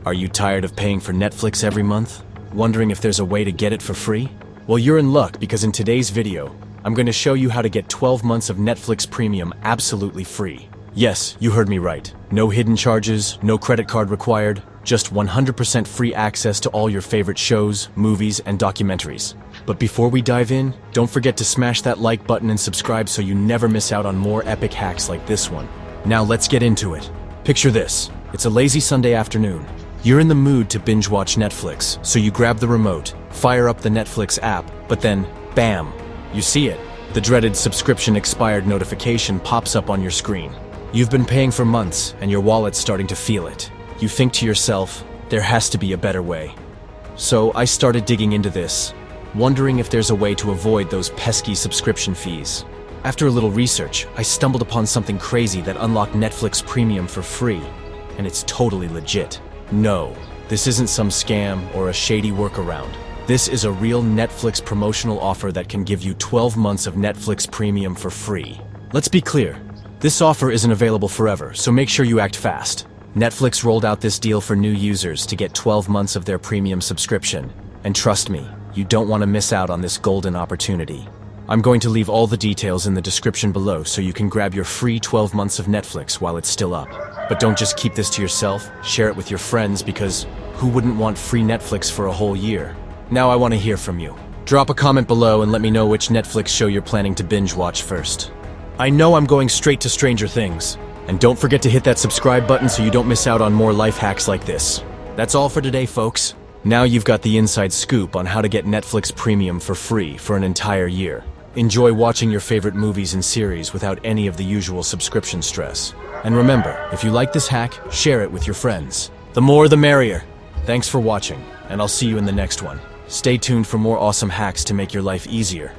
Are you tired of paying for Netflix every month? Wondering if there's a way to get it for free? Well, you're in luck because in today's video, I'm going to show you how to get 12 months of Netflix Premium absolutely free. Yes, you heard me right. No hidden charges, no credit card required, just 100% free access to all your favorite shows, movies, and documentaries. But before we dive in, don't forget to smash that like button and subscribe so you never miss out on more epic hacks like this one. Now let's get into it. Picture this. It's a lazy Sunday afternoon. You're in the mood to binge watch Netflix, so you grab the remote, fire up the Netflix app, but then, bam, you see it. The dreaded subscription expired notification pops up on your screen. You've been paying for months, and your wallet's starting to feel it. You think to yourself, there has to be a better way. So I started digging into this, wondering if there's a way to avoid those pesky subscription fees. After a little research, I stumbled upon something crazy that unlocked Netflix Premium for free, and it's totally legit. No, this isn't some scam or a shady workaround. This is a real Netflix promotional offer that can give you 12 months of Netflix Premium for free. Let's be clear, this offer isn't available forever, so make sure you act fast. Netflix rolled out this deal for new users to get 12 months of their premium subscription. And trust me, you don't want to miss out on this golden opportunity. I'm going to leave all the details in the description below so you can grab your free 12 months of Netflix while it's still up. But don't just keep this to yourself, share it with your friends because who wouldn't want free Netflix for a whole year? Now I want to hear from you. Drop a comment below and let me know which Netflix show you're planning to binge watch first. I know I'm going straight to Stranger Things. And don't forget to hit that subscribe button so you don't miss out on more life hacks like this. That's all for today, folks. Now you've got the inside scoop on how to get Netflix Premium for free for an entire year. Enjoy watching your favorite movies and series without any of the usual subscription stress. And remember, if you like this hack, share it with your friends. The more the merrier. Thanks for watching, and I'll see you in the next one. Stay tuned for more awesome hacks to make your life easier.